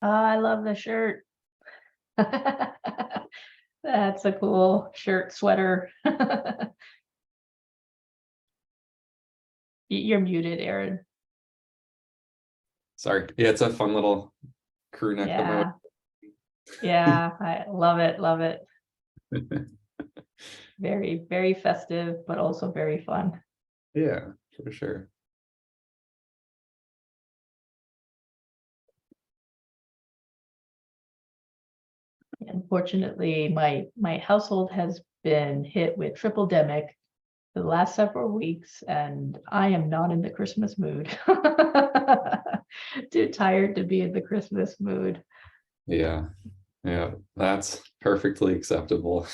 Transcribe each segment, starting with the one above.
Oh, I love the shirt. That's a cool shirt, sweater. You're muted, Aaron. Sorry. Yeah, it's a fun little crew neck Yeah. Yeah, I love it, love it. Very, very festive, but also very fun. Yeah, for sure. Unfortunately, my household has been hit with triple demic the last several weeks, and I am not in the Christmas mood. Too tired to be in the Christmas mood. Yeah, that's perfectly acceptable.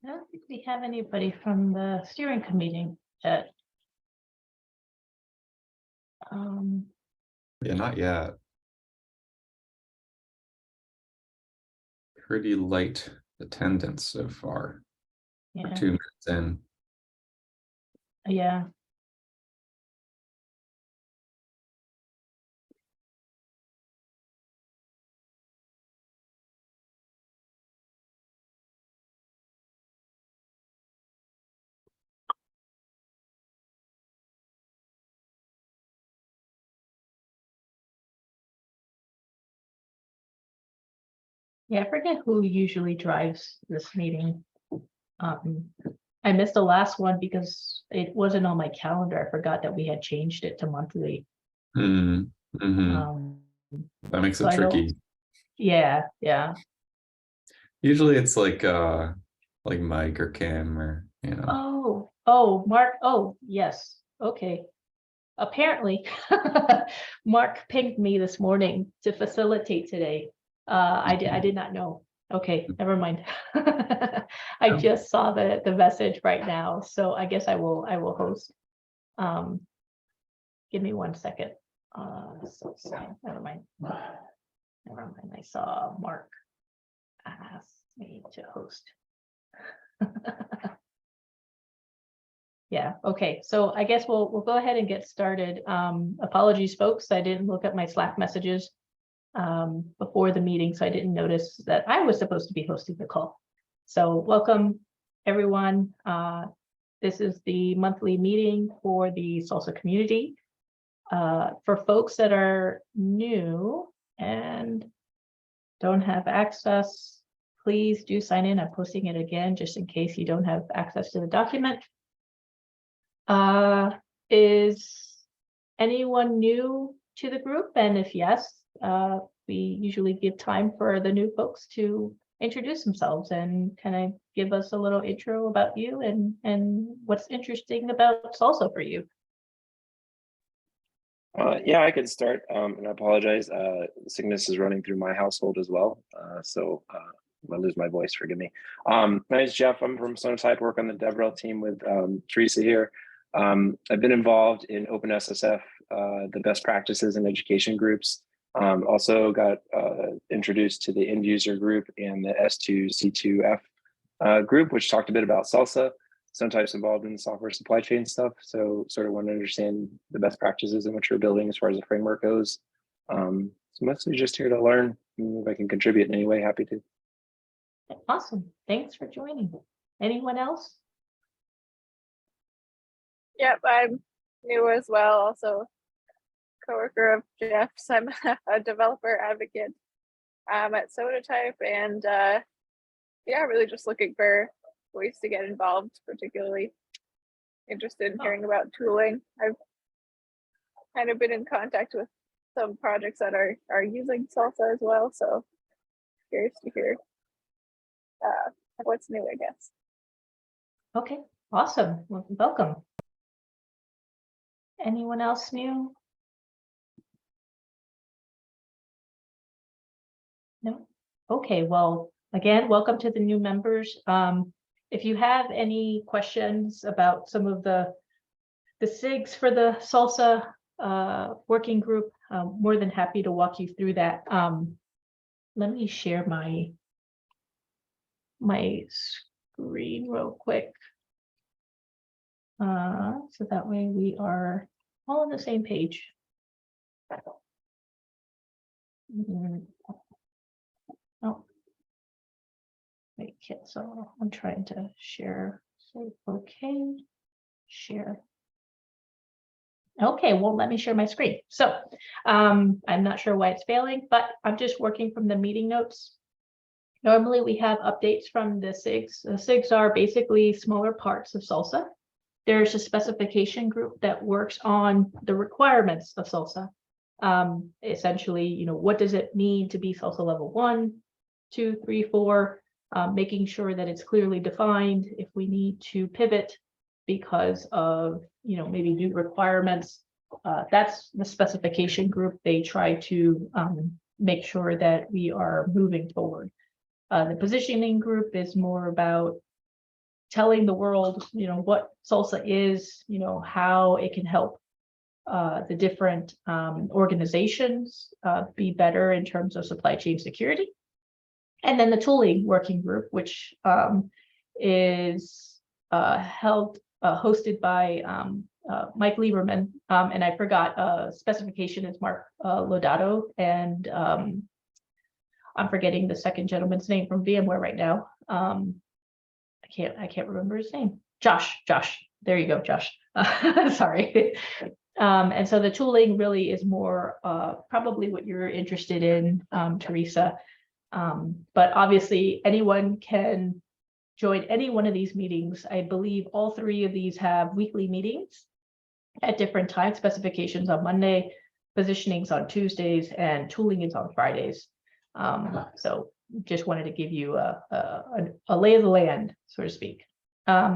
I don't think we have anybody from the steering committee yet. Yeah, not yet. Pretty light attendance so far. We're Yeah, 2 minutes in. yeah. Yeah, I forget who usually drives this meeting. I missed the last one because it wasn't on my calendar. I forgot that we had changed it to monthly. Mm, hmm That makes So it I know, tricky. yeah, yeah. Usually it's like Mike or Kim or Oh, Mark. Oh, yes. Okay. Apparently, Mark pinged me this morning to facilitate today. I did not know. Okay, never mind. I just saw the message right now, so I guess I will host. Give me 1 second. Never mind. Never mind. I saw Mark ask me to host. Yeah, okay, so I guess we'll go ahead and get started. Apologies, folks, I didn't look at my Slack messages before the meeting, so I didn't notice that I was supposed to be hosting the call. So welcome, everyone. This is the monthly meeting for the SLSA community. For folks that are new and don't have access, please do sign in. I'm posting it again just in case you don't have access to the document. Is anyone new to the group? And if yes, we usually give time for the new folks to introduce themselves and kind of give us a little intro about you and what's interesting about SLSA for you. Yeah, I could start, and I apologize. Sickness is running through my household as well, so I lose my voice. Forgive me. My name is Jeff. I'm from Sunnyside. Work on the DevRel team with Teresa here. I've been involved in OpenSSF, the best practices in education groups. Also got introduced to the end user group and the S2C2F group, which talked a bit about SLSA, sometimes involved in software supply chain stuff. So sort of want to understand the best practices in which we're building as far as the framework goes. So mostly just here to learn. If I can contribute in any way, happy to. Awesome. Thanks for joining. Anyone else? Yep, I'm new as well. Also, coworker of Jeff's. I'm a developer advocate at Sodatype, and yeah, really just looking for ways to get involved. Particularly interested in hearing about tooling. I've kind of been in contact with some projects that are using SLSA as well, so curious to hear what's new, I guess. Okay, awesome. Well, welcome. Anyone else new? No? Okay, well, again, welcome to the new members. If you have any questions about some of the SIGs for the SLSA working group, more than happy to walk you through that. Let me share my screen real quick. So that way we are all on the same page. Oh, wait, so I'm trying to share. So, okay, share. Okay, well, let me share my screen. So I'm not sure why it's failing, but I'm just working from the meeting notes. Normally we have updates from the SIGs. The SIGs are basically smaller parts of SLSA. There's a specification group that works on the requirements of SLSA. Essentially, what does it mean to be SLSA level 1, 2, 3, 4, making sure that it's clearly defined if we need to pivot because of, maybe new requirements. That's the specification group. They try to make sure that we are moving forward. The positioning group is more about telling the world, what SLSA is, how it can help the different organizations be better in terms of supply chain security. And then the tooling working group, which is hosted by Mike Lieberman, and I forgot specification is Mark Lodato, and I'm forgetting the second gentleman's name from VMware right now. I can't remember his name. Josh. There you go, Josh. Sorry. And so the tooling really is more probably what you're interested in, Teresa. But obviously anyone can join any one of these meetings. I believe all 3 of these have weekly meetings at different times. Specifications on Monday, positionings on Tuesdays, and tooling is on Fridays. So just wanted to give you a lay of the land, so to speak.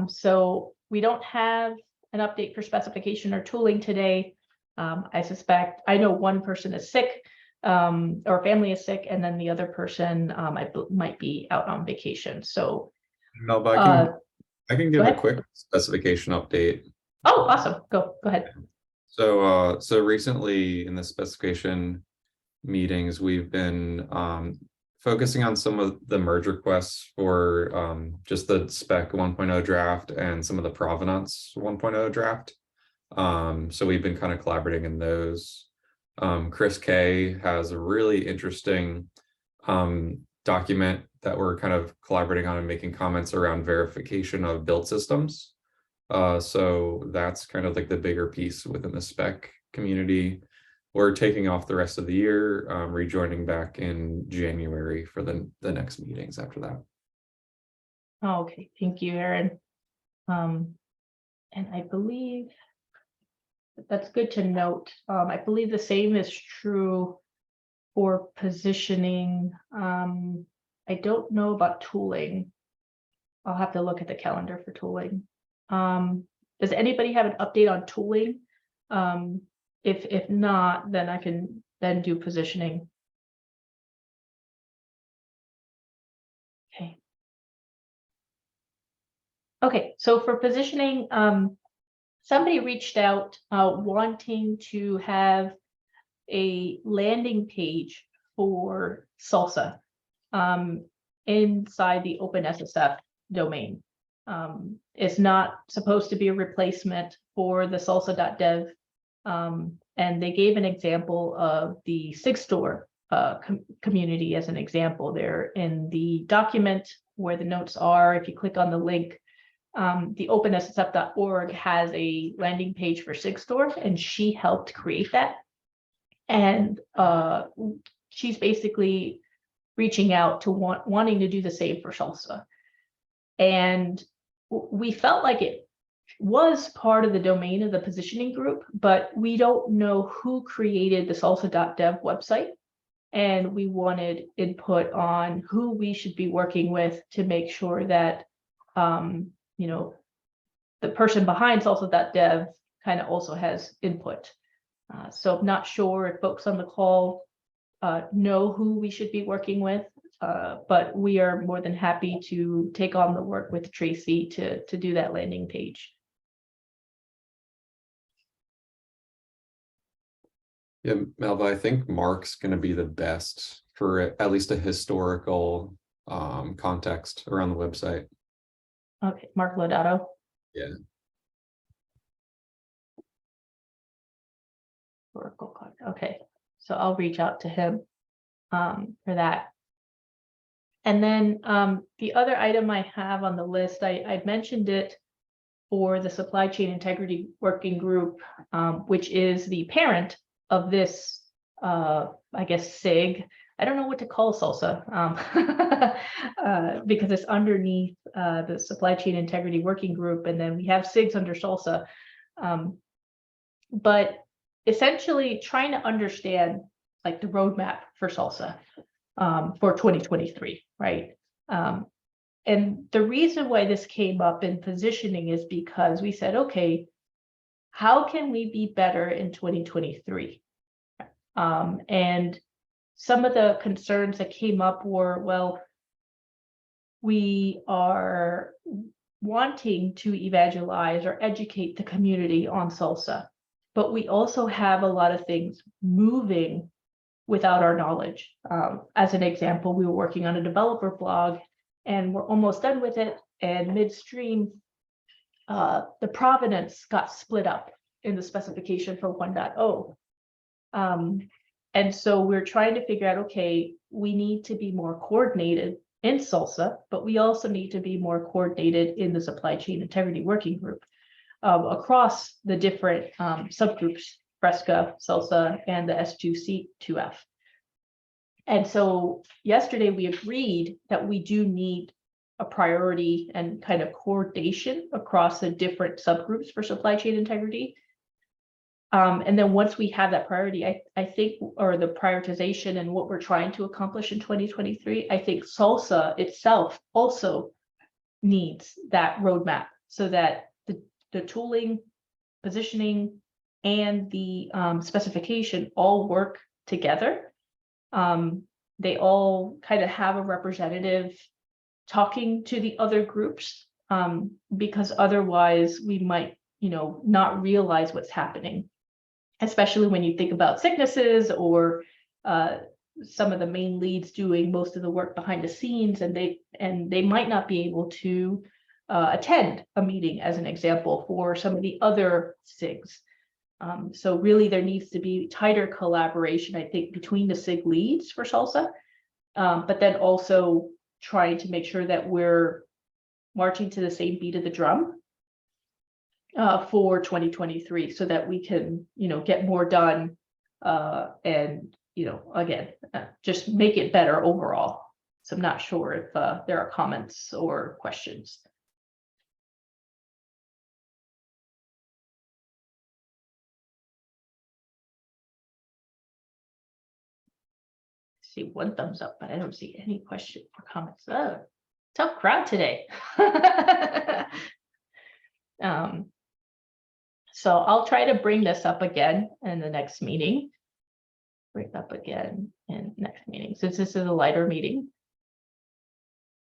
So we don't have an update for specification or tooling today. I know one person is sick, or family is sick, and then the other person might be out on vacation. So Melba, I can give a ahead. quick specification update. Oh, awesome. Go ahead. So recently in the specification meetings, we've been focusing on some of the merge requests for just the spec 1.0 draft and some of the provenance 1.0 draft. So we've been kind of collaborating in those. Chris K has a really interesting document that we're kind of collaborating on and making comments around verification of build systems. So that's kind of like the bigger piece within the spec community. We're taking off the rest of the year, rejoining back in January for the next meetings after that. Oh, okay, thank you, Aaron. And I believe that's good to note. I believe the same is true for positioning. I don't know about tooling. I'll have to look at the calendar for tooling. Does anybody have an update on tooling? If not, then I can then do positioning. Okay, so for positioning, somebody reached out wanting to have a landing page for SLSA inside the OpenSSF domain. It's not supposed to be a replacement for the salsa.dev. And they gave an example of the SIG store community as an example there in the document where the notes are. If you click on the link, the OpenSSF.org has a landing page for SIG store, and she helped create that. And she's basically reaching out to wanting to do the same for salsa. And we felt like it was part of the domain of the positioning group, but we don't know who created the salsa.dev website. And we wanted input on who we should be working with to make sure that, you know, the person behind salsa.dev kind of also has input. So I'm not sure if folks on the call know who we should be working with, but we are more than happy to take on the work with Tracy to do that landing page. Yeah, Melva, I think Mark's going to be the best for at least a historical context around the website. Okay, Mark Lodato. Yeah. Okay, so I'll reach out to him for that. And then the other item I have on the list, I mentioned it for the supply chain integrity working group, which is the parent of this, I guess, SIG. I don't know what to call salsa because it's underneath the supply chain integrity working group, and then we have SIGs under salsa. But essentially trying to understand like the roadmap for salsa for 2023, right? And the reason why this came up in positioning is because we said, okay, how can we be better in 2023? And some of the concerns that came up were, well, we are wanting to evangelize or educate the community on salsa, but we also have a lot of things moving without our knowledge. As an example, we were working on a developer blog and we're almost done with it. And midstream, the provenance got split up in the specification for 1.0. And so we're trying to figure out, okay, we need to be more coordinated in salsa, but we also need to be more coordinated in the supply chain integrity working group across the different subgroups, Fresca, salsa, and the S2C2F. And so yesterday we agreed that we do need a priority and kind of coordination across the different subgroups for supply chain integrity. And then once we have that priority, I think, or the prioritization and what we're trying to accomplish in 2023, I think salsa itself also needs that roadmap so that the tooling, positioning, and the specification all work together. They all kind of have a representative talking to the other groups, because otherwise we might, not realize what's happening, especially when you think about sicknesses or some of the main leads doing most of the work behind the scenes, and they might not be able to attend a meeting, as an example, for some of the other SIGs. So really there needs to be tighter collaboration, I think, between the SIG leads for salsa, but then also trying to make sure that we're marching to the same beat of the drum for 2023 so that we can, get more done and, again, just make it better overall. So I'm not sure if there are comments or questions. See one thumbs up, but I don't see any questions or comments. Oh, tough crowd today. So I'll try to bring this up again in the next meeting. Bring up again in next meeting, since this is a lighter meeting.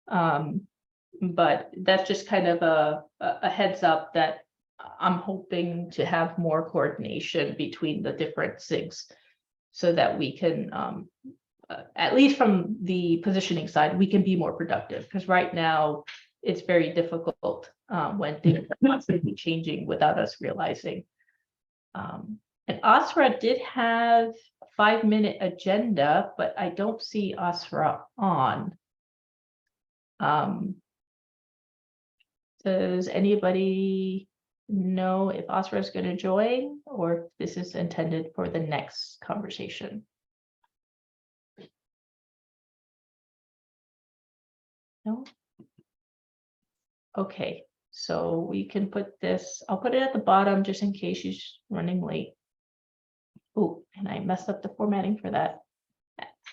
But that's just kind of a heads up that I'm hoping to have more coordination between the different SIGs so that we can at least from the positioning side, we can be more productive, because right now it's very difficult when things are constantly changing without us realizing. And Asra did have a 5-minute agenda, but I don't see Asra on. Does anybody know if Asra is going to join, or if this is intended for the next conversation? No? Okay, so we can put this, I'll put it at the bottom just in case she's running late. Oh, and I messed up the formatting for that.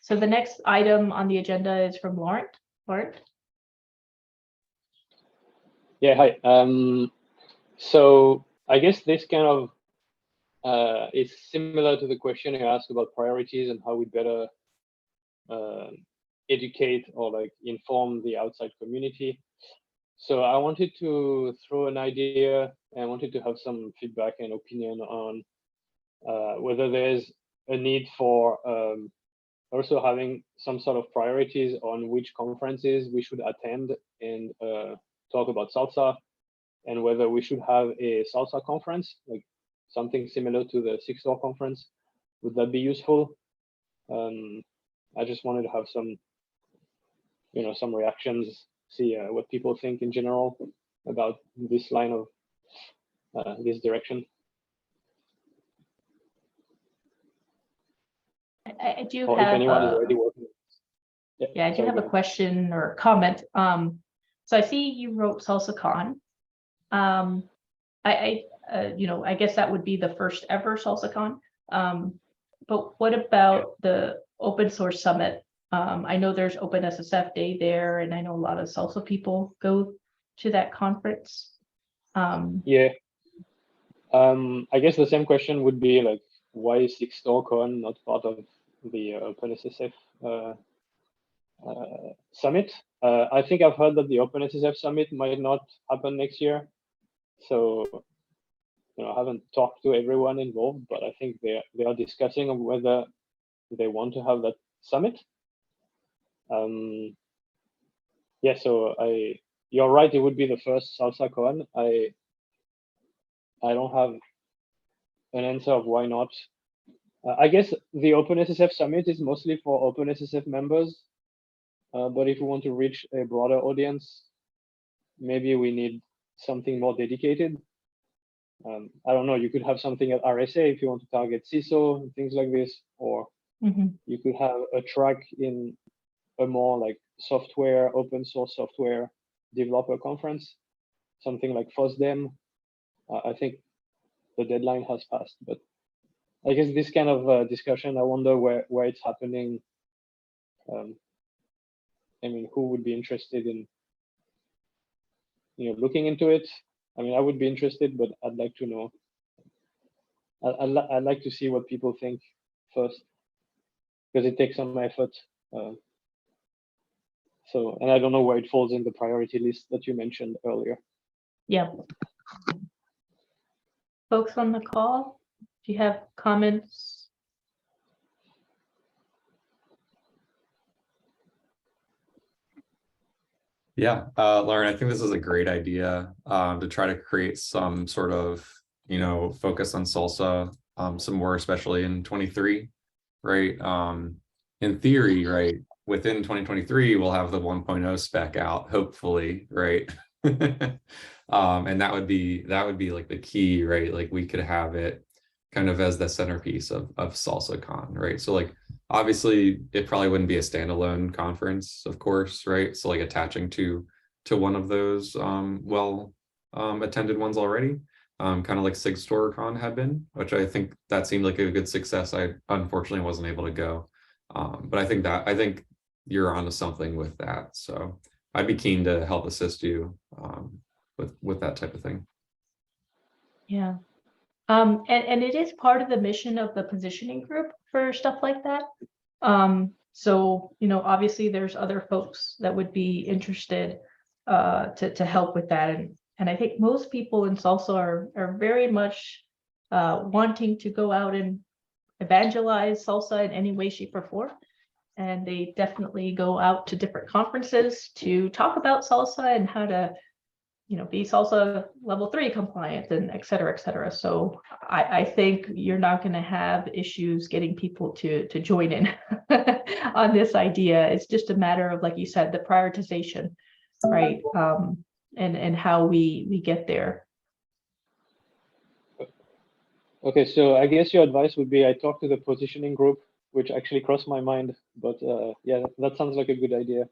So the next item on the agenda is from Laurent. Laurent? Yeah, hi. So I guess this kind of is similar to the question you asked about priorities and how we better educate or like inform the outside community. So I wanted to throw an idea and I wanted to have some feedback and opinion on whether there's a need for also having some sort of priorities on which conferences we should attend and talk about salsa, and whether we should have a salsa conference, like something similar to the 6-door conference. Would that be useful? I just wanted to have some, some reactions, see what people think in general about this line of this direction. I do Or have if anyone is already working. Yeah, I do have a question or a comment. So I see you wrote SalsaCon. I guess that would be the first ever SalsaCon. But what about the open source summit? I know there's OpenSSF Day there, and I know a lot of salsa people go to that conference. Yeah. I guess the same question would be like, why is 6-door Con not part of the OpenSSF summit? I think I've heard that the OpenSSF summit might not happen next year. So, I haven't talked to everyone involved, but I think they are discussing on whether they want to have that summit. Yeah, so you're right, it would be the first SalsaCon. I don't have an answer of why not. I guess the OpenSSF summit is mostly for OpenSSF members, but if we want to reach a broader audience, maybe we need something more dedicated. I don't know, you could have something at RSA if you want to target CISO and things like this, or you could have a track in a more like software, open source software developer conference, something like FOSDEM. I think the deadline has passed, but I guess this kind of discussion, I wonder where it's happening. I mean, who would be interested in, looking into it? I mean, I would be interested, but I'd like to know. I'd like to see what people think first, because it takes some effort. So, and I don't know where it falls in the priority list that you mentioned earlier. Yeah. Folks on the call, do you have comments? Yeah, Lauren, I think this is a great idea to try to create some sort of, focus on salsa, some more, especially in 23, right? In theory, right, within 2023, we'll have the 1.0 spec out, hopefully, right? And that would be like the key, right? Like we could have it kind of as the centerpiece of SalsaCon, right? So like, obviously it probably wouldn't be a standalone conference, of course, right? So like attaching to one of those attended ones already, kind of like 6-door Con had been, which I think that seemed like a good success. I unfortunately wasn't able to go, but I think you're onto something with that. So I'd be keen to help assist you with that type of thing. Yeah. And it is part of the mission of the positioning group for stuff like that. So, obviously there's other folks that would be interested to help with that. And I think most people in salsa are very much wanting to go out and evangelize salsa in any way, shape, or form. and they definitely go out to different conferences to talk about SLSA and how to, be SLSA level 3 compliant and et cetera, et cetera. So I think you're not going to have issues getting people to join in on this idea. It's just a matter of, like you said, the prioritization, right? And how we get there. Okay, so I guess your advice would be I talk to the positioning group, which actually crossed my mind, but yeah, that sounds like a good idea.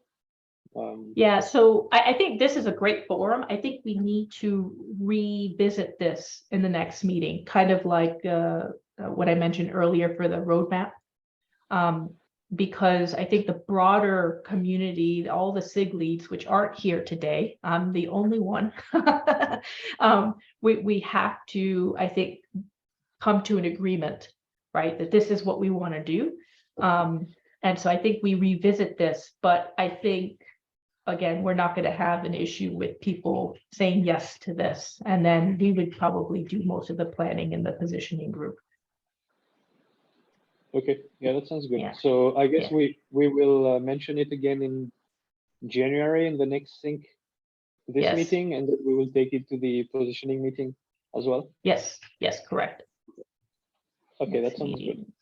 Yeah, so I think this is a great forum. I think we need to revisit this in the next meeting, kind of like what I mentioned earlier for the roadmap. Because I think the broader community, all the SIG leads, which aren't here today, I'm the only one. We have to, I think, come to an agreement, right? That this is what we want to do. And so I think we revisit this, but I think, again, we're not going to have an issue with people saying yes to this. And then we would probably do most of the planning in the positioning group. Okay, yeah, that sounds good. Yeah. So I guess Yeah. we will mention it again in January in the next sync this Yes. meeting, and then we will take it to the positioning meeting as well. Yes, correct. Okay, that Next sounds meeting, good.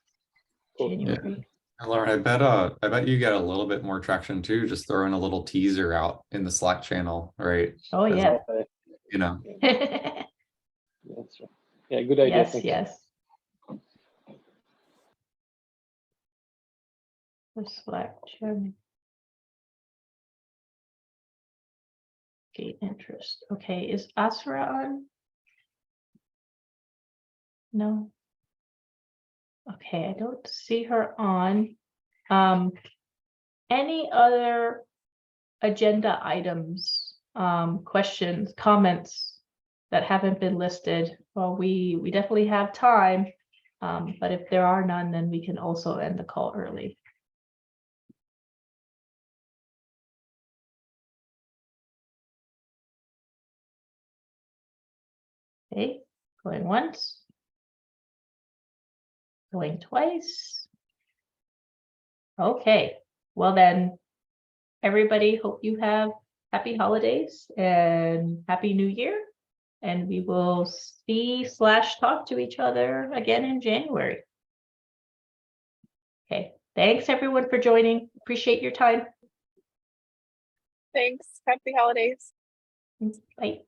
Cool. January. Lauren, I bet you get a little bit more traction too, just throwing a little teaser out in the Slack channel, right? Oh, As, yeah. You know, Yeah, that's right. Yeah, good idea. Yes, Thanks. yes. The Slack channel. Okay, interest. Okay, is Asra on? No. Okay, I don't see her on. Any other agenda items, questions, comments that haven't been listed? Well, we definitely have time, but if there are none, then we can also end the call early. Okay, going once. Going twice. Okay, well then, everybody, hope you have happy holidays and happy new year. And we will see/talk to each other again in January. Okay, thanks everyone for joining. Appreciate your time. Thanks. Happy holidays. Bye.